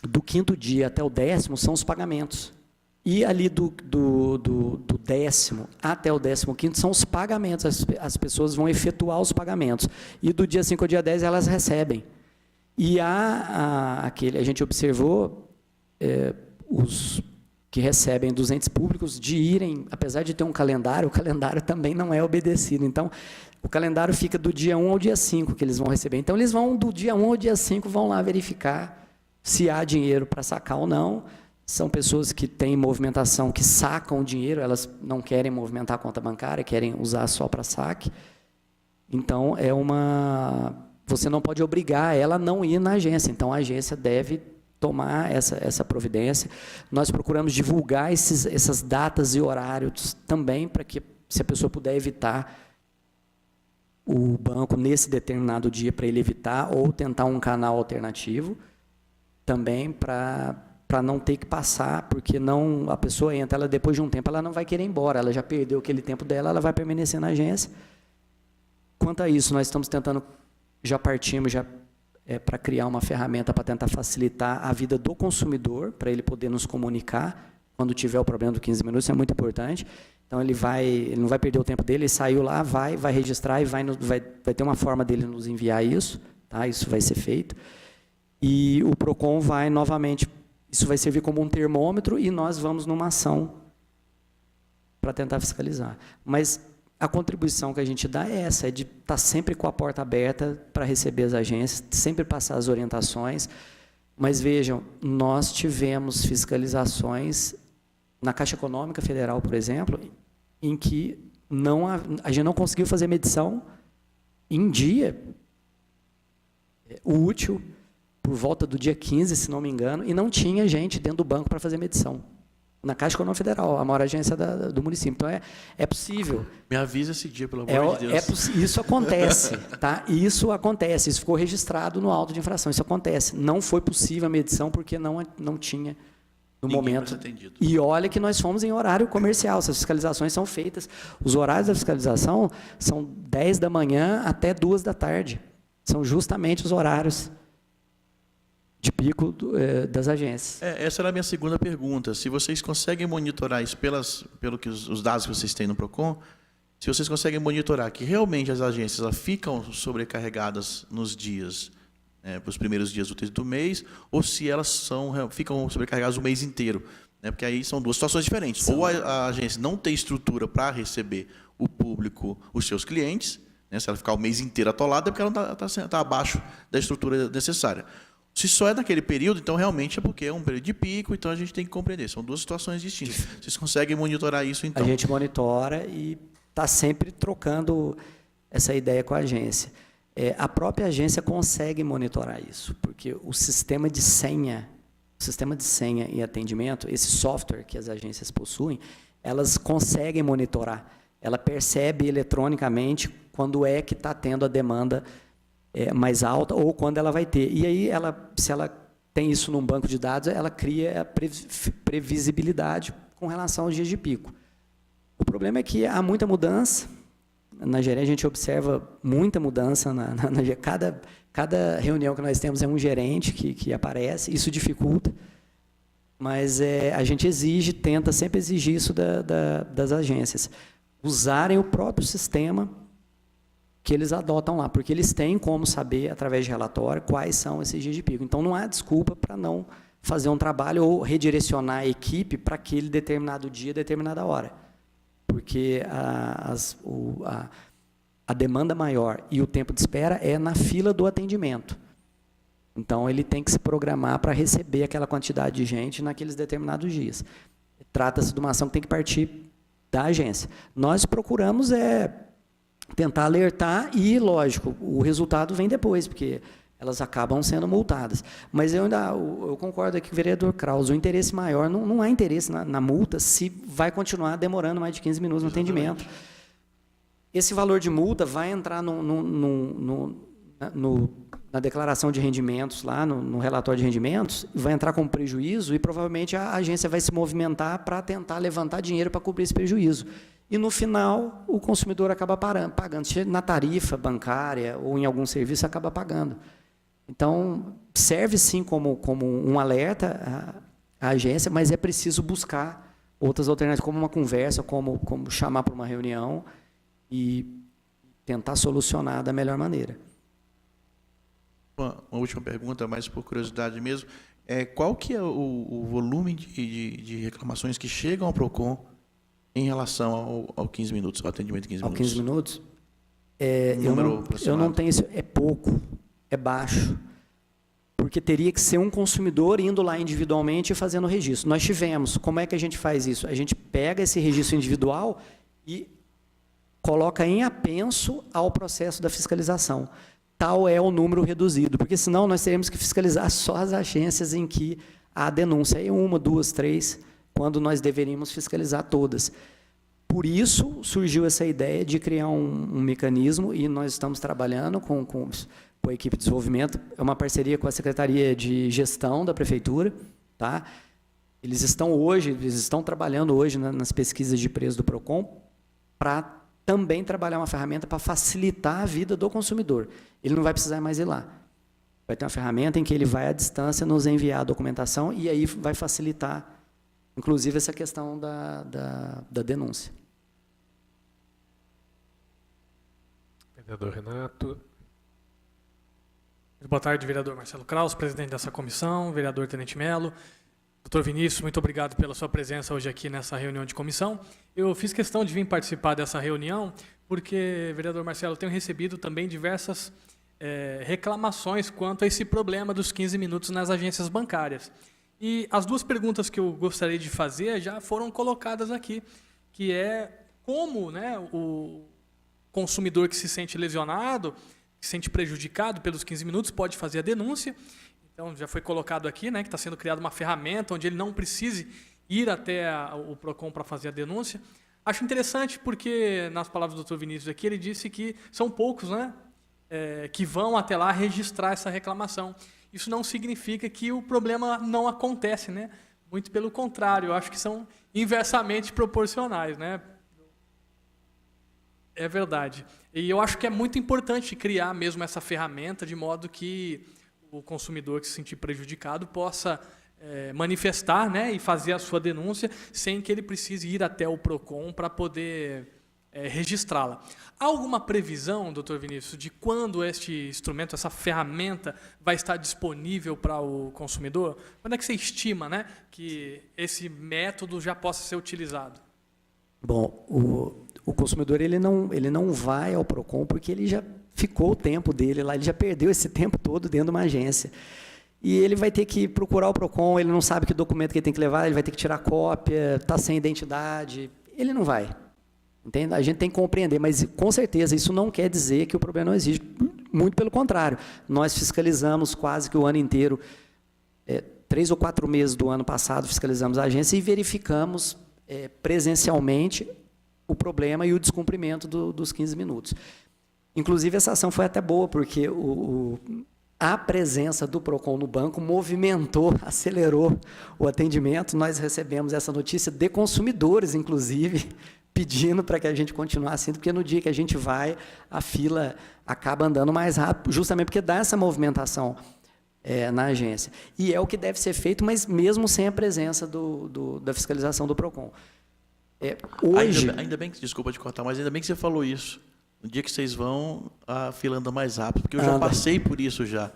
Do quinto dia até o 10º são os pagamentos. E ali do 10º até o 15º são os pagamentos, as pessoas vão efetuar os pagamentos. E do dia 5 ao dia 10 elas recebem. E a gente observou os que recebem dos entes públicos de irem, apesar de ter um calendário, o calendário também não é obedecido. Então, o calendário fica do dia 1 ao dia 5 que eles vão receber. Então, eles vão do dia 1 ao dia 5, vão lá verificar se há dinheiro para sacar ou não. São pessoas que têm movimentação, que sacam o dinheiro, elas não querem movimentar a conta bancária, querem usar só para saque. Então, você não pode obrigar ela a não ir na agência. Então, a agência deve tomar essa providência. Nós procuramos divulgar essas datas e horários também, para que, se a pessoa puder evitar o banco nesse determinado dia, para ele evitar, ou tentar um canal alternativo, também para não ter que passar, porque a pessoa entra, ela depois de um tempo, ela não vai querer ir embora, ela já perdeu aquele tempo dela, ela vai permanecer na agência. Quanto a isso, nós estamos tentando, já partimos para criar uma ferramenta para tentar facilitar a vida do consumidor, para ele poder nos comunicar quando tiver o problema do 15 minutos, isso é muito importante. Então, ele não vai perder o tempo dele, ele saiu lá, vai registrar e vai ter uma forma dele nos enviar isso, tá? Isso vai ser feito. E o PROCON vai novamente, isso vai servir como um termômetro e nós vamos numa ação para tentar fiscalizar. Mas a contribuição que a gente dá é essa, é de estar sempre com a porta aberta para receber as agências, sempre passar as orientações. Mas vejam, nós tivemos fiscalizações na Caixa Econômica Federal, por exemplo, em que a gente não conseguiu fazer medição em dia útil, por volta do dia 15, se não me engano, e não tinha gente dentro do banco para fazer medição. Na Caixa Econômica Federal, a maior agência do município. Então, é possível. Me avisa esse dia, pelo amor de Deus. Isso acontece, tá? Isso acontece, isso ficou registrado no auto de infração, isso acontece. Não foi possível a medição porque não tinha no momento. E olha que nós fomos em horário comercial, essas fiscalizações são feitas. Os horários da fiscalização são 10 da manhã até 2 da tarde. São justamente os horários de pico das agências. Essa era a minha segunda pergunta. Se vocês conseguem monitorar isso pelo que os dados que vocês têm no PROCON, se vocês conseguem monitorar que realmente as agências elas ficam sobrecarregadas nos dias, para os primeiros dias úteis do mês, ou se elas ficam sobrecarregadas o mês inteiro. Porque aí são duas situações diferentes. Ou a agência não tem estrutura para receber o público, os seus clientes, se ela ficar o mês inteiro atolada, é porque ela não está abaixo da estrutura necessária. Se só é naquele período, então realmente é porque é um período de pico, então a gente tem que compreender. São duas situações distintas. Vocês conseguem monitorar isso, então? A gente monitora e está sempre trocando essa ideia com a agência. A própria agência consegue monitorar isso, porque o sistema de senha e atendimento, esse software que as agências possuem, elas conseguem monitorar. Ela percebe eletronicamente quando é que está tendo a demanda mais alta ou quando ela vai ter. E aí, se ela tem isso num banco de dados, ela cria a previsibilidade com relação aos dias de pico. O problema é que há muita mudança. Na gerência, a gente observa muita mudança. Cada reunião que nós temos é um gerente que aparece, isso dificulta. Mas a gente tenta sempre exigir isso das agências. Usarem o próprio sistema que eles adotam lá, porque eles têm como saber, através de relatório, quais são esses dias de pico. Então, não há desculpa para não fazer um trabalho ou redirecionar a equipe para aquele determinado dia, determinada hora. Porque a demanda maior e o tempo de espera é na fila do atendimento. Então, ele tem que se programar para receber aquela quantidade de gente naqueles determinados dias. Trata-se de uma ação que tem que partir da agência. Nós procuramos tentar alertar e, lógico, o resultado vem depois, porque elas acabam sendo multadas. Mas eu concordo aqui com o vereador Kraus, o interesse maior, não há interesse na multa se vai continuar demorando mais de 15 minutos no atendimento. Esse valor de multa vai entrar na declaração de rendimentos, lá no relatório de rendimentos, vai entrar como prejuízo e provavelmente a agência vai se movimentar para tentar levantar dinheiro para cobrir esse prejuízo. E, no final, o consumidor acaba pagando. Na tarifa bancária ou em algum serviço, acaba pagando. Então, serve sim como um alerta à agência, mas é preciso buscar outras alternativas, como uma conversa, como chamar para uma reunião e tentar solucionar da melhor maneira. Uma última pergunta, mais por curiosidade mesmo. Qual que é o volume de reclamações que chegam ao PROCON em relação ao 15 minutos, ao atendimento de 15 minutos? Ao 15 minutos? Eu não tenho isso. É pouco, é baixo. Porque teria que ser um consumidor indo lá individualmente e fazendo o registro. Nós tivemos. Como é que a gente faz isso? A gente pega esse registro individual e coloca em apenso ao processo da fiscalização. Tal é o número reduzido, porque senão nós teremos que fiscalizar só as agências em que há denúncia. Aí 1, 2, 3, quando nós deveríamos fiscalizar todas. Por isso surgiu essa ideia de criar um mecanismo e nós estamos trabalhando com a equipe de desenvolvimento. É uma parceria com a Secretaria de Gestão da Prefeitura. Tá? Eles estão trabalhando hoje nas pesquisas de preço do PROCON para também trabalhar uma ferramenta para facilitar a vida do consumidor. Ele não vai precisar mais ir lá. Vai ter uma ferramenta em que ele vai à distância nos enviar a documentação e aí vai facilitar, inclusive, essa questão da denúncia. Vereador Renato. Boa tarde, vereador Marcelo Kraus, presidente dessa comissão, vereador Tenente Melo. Doutor Vinícius, muito obrigado pela sua presença hoje aqui nessa reunião de comissão. Eu fiz questão de vir participar dessa reunião porque, vereador Marcelo, eu tenho recebido também diversas reclamações quanto a esse problema dos 15 minutos nas agências bancárias. E as duas perguntas que eu gostaria de fazer já foram colocadas aqui, que é como, né, o consumidor que se sente lesionado, que se sente prejudicado pelos 15 minutos, pode fazer a denúncia. Então, já foi colocado aqui, né, que está sendo criada uma ferramenta onde ele não precise ir até o PROCON para fazer a denúncia. Acho interessante porque, nas palavras do Dr. Vinícius aqui, ele disse que são poucos, né, que vão até lá registrar essa reclamação. Isso não significa que o problema não acontece, né? Muito pelo contrário, eu acho que são inversamente proporcionais, né? É verdade. E eu acho que é muito importante criar mesmo essa ferramenta de modo que o consumidor que se sentir prejudicado possa manifestar, né, e fazer a sua denúncia sem que ele precise ir até o PROCON para poder registrá-la. Há alguma previsão, doutor Vinícius, de quando este instrumento, essa ferramenta, vai estar disponível para o consumidor? Quando é que você estima, né, que esse método já possa ser utilizado? Bom, o consumidor ele não vai ao PROCON porque ele já ficou o tempo dele lá, ele já perdeu esse tempo todo dentro de uma agência. E ele vai ter que procurar o PROCON, ele não sabe que documento que ele tem que levar, ele vai ter que tirar cópia, está sem identidade, ele não vai. Entende? A gente tem que compreender, mas com certeza isso não quer dizer que o problema não existe, muito pelo contrário. Nós fiscalizamos quase que o ano inteiro, 3 ou 4 meses do ano passado fiscalizamos a agência e verificamos presencialmente o problema e o descumprimento dos 15 minutos. Inclusive, essa ação foi até boa, porque a presença do PROCON no banco movimentou, acelerou o atendimento. Nós recebemos essa notícia de consumidores, inclusive, pedindo para que a gente continuasse indo, porque no dia que a gente vai, a fila acaba andando mais rápido, justamente porque dá essa movimentação na agência. E é o que deve ser feito, mas mesmo sem a presença da fiscalização do PROCON. Hoje... Ainda bem que, desculpa te cortar, mas ainda bem que você falou isso. No dia que vocês vão, a fila anda mais rápido, porque eu já passei por isso já.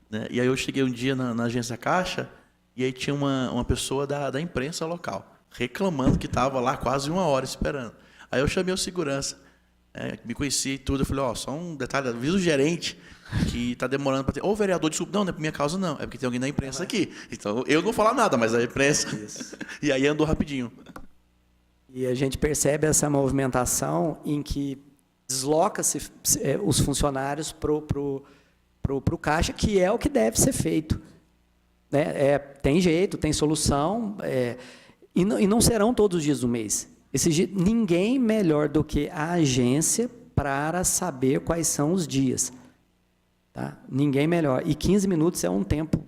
Né? E aí eu cheguei um dia na agência Caixa, e aí tinha uma pessoa da imprensa local, reclamando que estava lá quase 1 hora esperando. Aí eu chamei o segurança, me conheci e tudo, eu falei, só um detalhe, avisa o gerente que está demorando para ter... Ô, vereador, desculpa, não é por minha causa não, é porque tem alguém da imprensa aqui. Então, eu não vou falar nada, mas a imprensa... Isso. E aí andou rapidinho. E a gente percebe essa movimentação em que desloca-se os funcionários para o caixa, que é o que deve ser feito. Né? Tem jeito, tem solução, e não serão todos os dias do mês. Ninguém melhor do que a agência para saber quais são os dias. Tá? Ninguém melhor. E 15 minutos é um tempo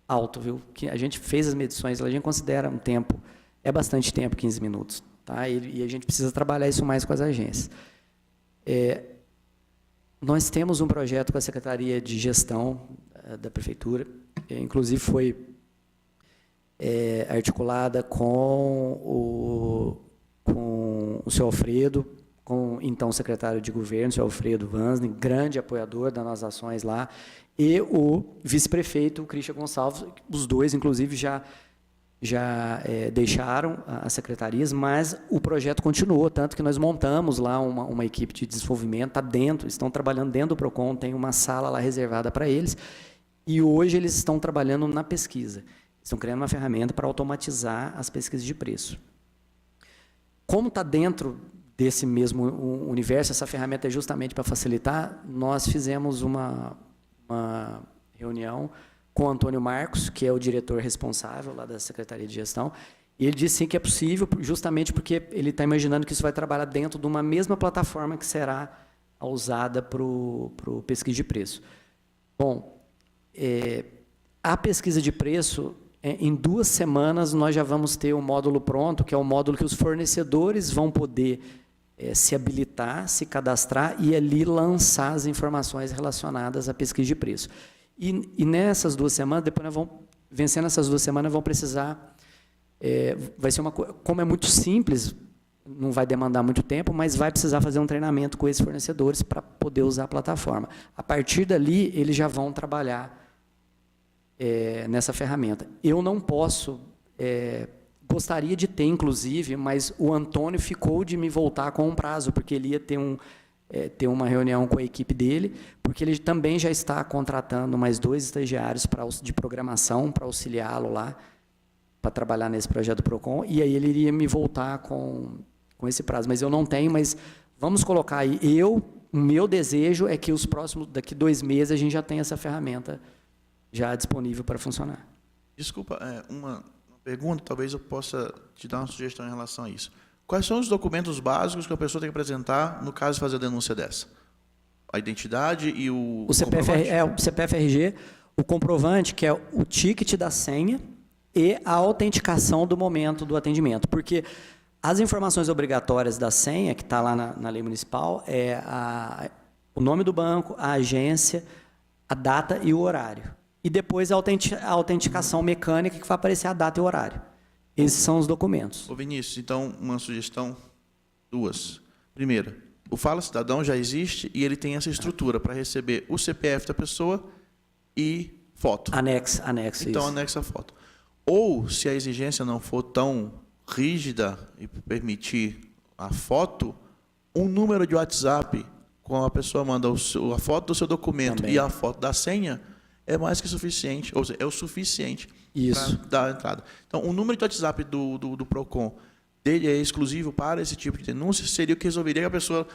alto, viu? Que a gente fez as medições, a gente considera um tempo, é bastante tempo, 15 minutos. Tá? E a gente precisa trabalhar isso mais com as agências. Nós temos um projeto com a Secretaria de Gestão da Prefeitura, inclusive foi articulada com o senhor Alfredo, com o então secretário de governo, o senhor Alfredo Vansny, grande apoiador das nossas ações lá, e o vice-prefeito, o Christian Gonçalves, os dois, inclusive, já deixaram as secretarias, mas o projeto continuou, tanto que nós montamos lá uma equipe de desenvolvimento, estão trabalhando dentro do PROCON, tem uma sala lá reservada para eles, e hoje eles estão trabalhando na pesquisa. Estão criando uma ferramenta para automatizar as pesquisas de preço. Como está dentro desse mesmo universo, essa ferramenta é justamente para facilitar, nós fizemos uma reunião com o Antônio Marcos, que é o diretor responsável lá da Secretaria de Gestão, e ele disse sim que é possível, justamente porque ele está imaginando que isso vai trabalhar dentro de uma mesma plataforma que será usada para o pesquisa de preço. Bom, a pesquisa de preço, em 2 semanas nós já vamos ter um módulo pronto, que é o módulo que os fornecedores vão poder se habilitar, se cadastrar e ali lançar as informações relacionadas à pesquisa de preço. E nessas 2 semanas, depois nós vamos, vencendo essas 2 semanas, vão precisar, vai ser como é muito simples, não vai demandar muito tempo, mas vai precisar fazer um treinamento com esses fornecedores para poder usar a plataforma. A partir dali, eles já vão trabalhar nessa ferramenta. Eu não posso, gostaria de ter, inclusive, mas o Antônio ficou de me voltar com um prazo, porque ele ia ter uma reunião com a equipe dele, porque ele também já está contratando mais 2 estagiários de programação para auxiliá-lo lá, para trabalhar nesse projeto do PROCON, e aí ele iria me voltar com esse prazo. Mas eu não tenho, mas vamos colocar aí. O meu desejo é que daqui 2 meses, a gente já tenha essa ferramenta já disponível para funcionar. Desculpa, uma pergunta, talvez eu possa te dar uma sugestão em relação a isso. Quais são os documentos básicos que a pessoa tem que apresentar no caso de fazer a denúncia dessa? A identidade e o CPF-RG, o comprovante, que é o ticket da senha e a autenticação do momento do atendimento. Porque as informações obrigatórias da senha, que está lá na lei municipal, o nome do banco, a agência, a data e o horário. E depois a autenticação mecânica, que vai aparecer a data e o horário. Esses são os documentos. Ô Vinícius, então, uma sugestão, 2. Primeira, o Fala Cidadão já existe e ele tem essa estrutura para receber o CPF da pessoa e foto. Anexo então, isso. anexa a foto. Ou, se a exigência não for tão rígida e permitir a foto, um número de WhatsApp, quando a pessoa manda a foto do seu documento também, e a foto da senha, é mais que suficiente, ou seja, é o suficiente para dar a entrada. Então, o número de WhatsApp do PROCON dele é exclusivo para esse tipo de denúncia, seria o que resolveria que a pessoa,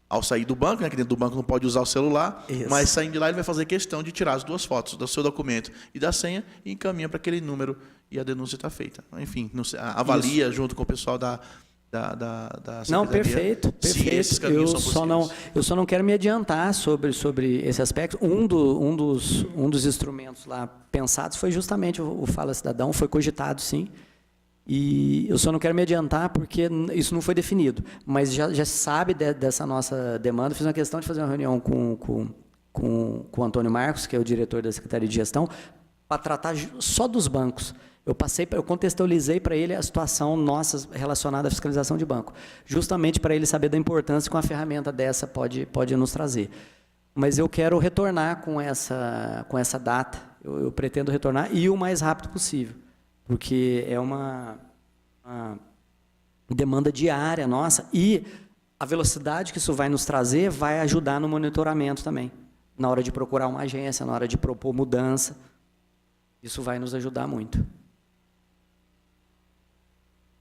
ao sair do banco, que dentro do banco não pode usar o celular, mas saindo de lá ele vai fazer questão de tirar as 2 fotos do seu documento e da senha e encaminha para aquele número e a denúncia está feita. Enfim, avalia junto com o pessoal da Não, secretaria. perfeito, Se perfeito. esses caminhos são possíveis. Eu só não quero me adiantar sobre esse aspecto. Um dos instrumentos lá pensados foi justamente o Fala Cidadão, foi cogitado, sim. E eu só não quero me adiantar porque isso não foi definido. Mas já se sabe dessa nossa demanda. Fiz uma questão de fazer uma reunião com o Antônio Marcos, que é o diretor da Secretaria de Gestão, para tratar só dos bancos. Eu contextualizei para ele a situação nossa relacionada à fiscalização de banco, justamente para ele saber da importância que uma ferramenta dessa pode nos trazer. Mas eu quero retornar com essa data, eu pretendo retornar, e o mais rápido possível, porque é uma demanda diária nossa, e a velocidade que isso vai nos trazer vai ajudar no monitoramento também, na hora de procurar uma agência, na hora de propor mudança, isso vai nos ajudar muito.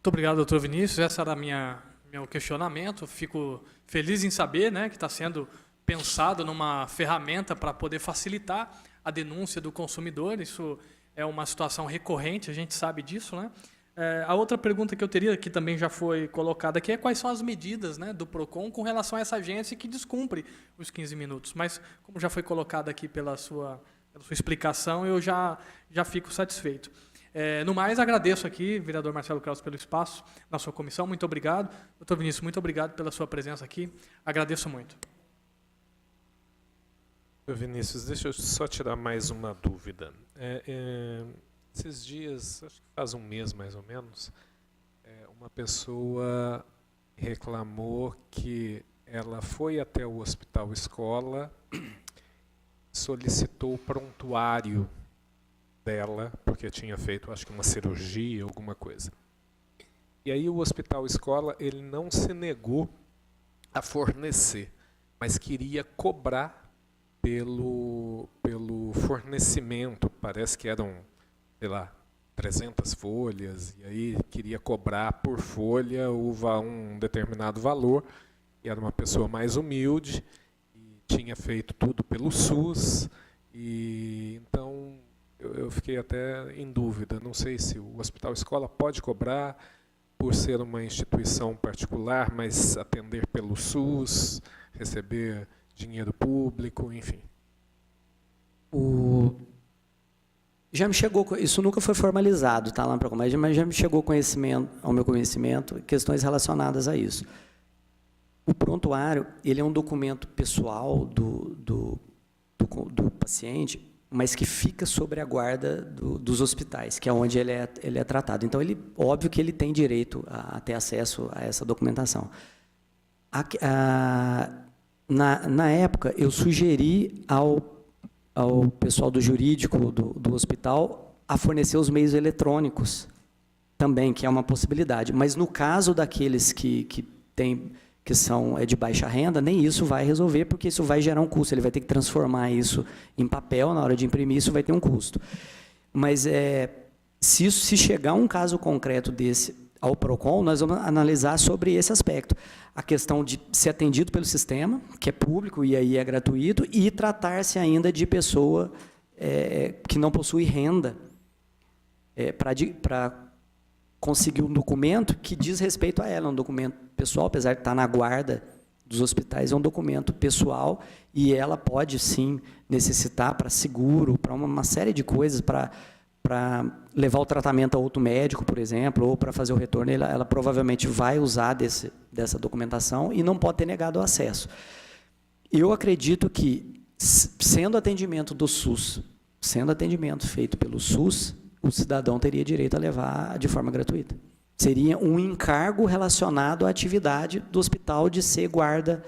Muito obrigado, doutor Vinícius. Esse era meu questionamento. Fico feliz em saber, né, que está sendo pensado numa ferramenta para poder facilitar a denúncia do consumidor. Isso é uma situação recorrente, a gente sabe disso, né? A outra pergunta que eu teria, que também já foi colocada aqui, é quais são as medidas, né, do PROCON com relação a essa agência que descumpre os 15 minutos. Mas, como já foi colocado aqui pela sua explicação, eu já fico satisfeito. No mais, agradeço aqui, vereador Marcelo Kraus, pelo espaço na sua comissão. Muito obrigado. Doutor Vinícius, muito obrigado pela sua presença aqui. Agradeço muito. Vinícius, deixa eu só tirar mais uma dúvida. Esses dias, acho que faz um mês mais ou menos, uma pessoa reclamou que ela foi até o hospital escola, solicitou o prontuário dela, porque tinha feito, acho que uma cirurgia, alguma coisa. E aí o hospital escola, ele não se negou a fornecer, mas queria cobrar pelo fornecimento. Parece que eram, sei lá, 300 folhas, e aí queria cobrar por folha um determinado valor, e era uma pessoa mais humilde, e tinha feito tudo pelo SUS, e então eu fiquei até em dúvida. Não sei se o hospital escola pode cobrar por ser uma instituição particular, mas atender pelo SUS, receber dinheiro público, enfim. Já me chegou, isso nunca foi formalizado, tá lá no PROCON, mas já me chegou ao meu conhecimento questões relacionadas a isso. O prontuário, ele é um documento pessoal do paciente, mas que fica sobre a guarda dos hospitais, que é onde ele é tratado. Então, óbvio que ele tem direito a ter acesso a essa documentação. Na época, eu sugeri ao pessoal do jurídico do hospital a fornecer os meios eletrônicos também, que é uma possibilidade. Mas, no caso daqueles que são de baixa renda, nem isso vai resolver, porque isso vai gerar um custo. Ele vai ter que transformar isso em papel, na hora de imprimir, isso vai ter um custo. Mas, se chegar um caso concreto desse ao PROCON, nós vamos analisar sobre esse aspecto. A questão de ser atendido pelo sistema, que é público e aí é gratuito, e tratar-se ainda de pessoa que não possui renda para conseguir um documento que diz respeito a ela, um documento pessoal, apesar de estar na guarda dos hospitais, é um documento pessoal, e ela pode, sim, necessitar para seguro, para uma série de coisas, para levar o tratamento a outro médico, por exemplo, ou para fazer o retorno, ela provavelmente vai usar dessa documentação e não pode ter negado o acesso. Eu acredito que, sendo atendimento do SUS, sendo atendimento feito pelo SUS, o cidadão teria direito a levar de forma gratuita. Seria um encargo relacionado à atividade do hospital de ser guarda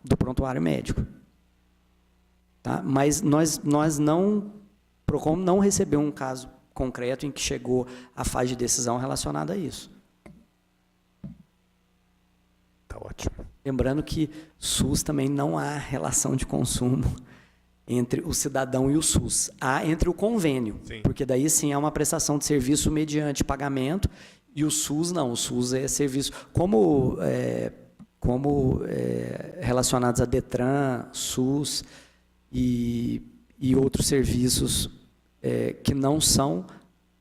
do prontuário médico. Tá? Mas o PROCON não recebeu um caso concreto em que chegou à fase de decisão relacionada a isso. Tá ótimo. Lembrando que SUS também não há relação de consumo entre o cidadão e o SUS. Há entre o convênio, sim, porque daí sim é uma prestação de serviço mediante pagamento, e o SUS não. O SUS é serviço, como relacionados a DETRAN, SUS e outros serviços que não são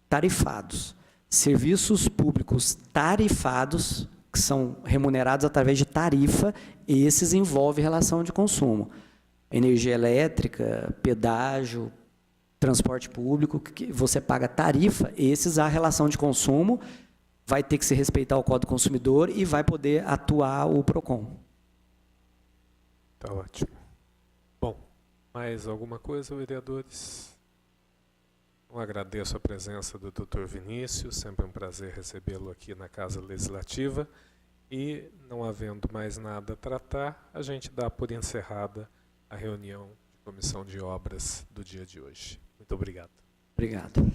tarifados. Serviços públicos tarifados, que são remunerados através de tarifa, esses envolvem relação de consumo. Energia elétrica, pedágio, transporte público, que você paga tarifa, esses a relação de consumo vai ter que se respeitar o Código do Consumidor e vai poder atuar o PROCON. Tá ótimo. Bom, mais alguma coisa, vereadores? Eu agradeço a presença do Dr. Vinícius, sempre um prazer recebê-lo aqui na Casa Legislativa. E, não havendo mais nada a tratar, a gente dá por encerrada a reunião de Comissão de Obras do dia de hoje. Muito obrigado. Obrigado.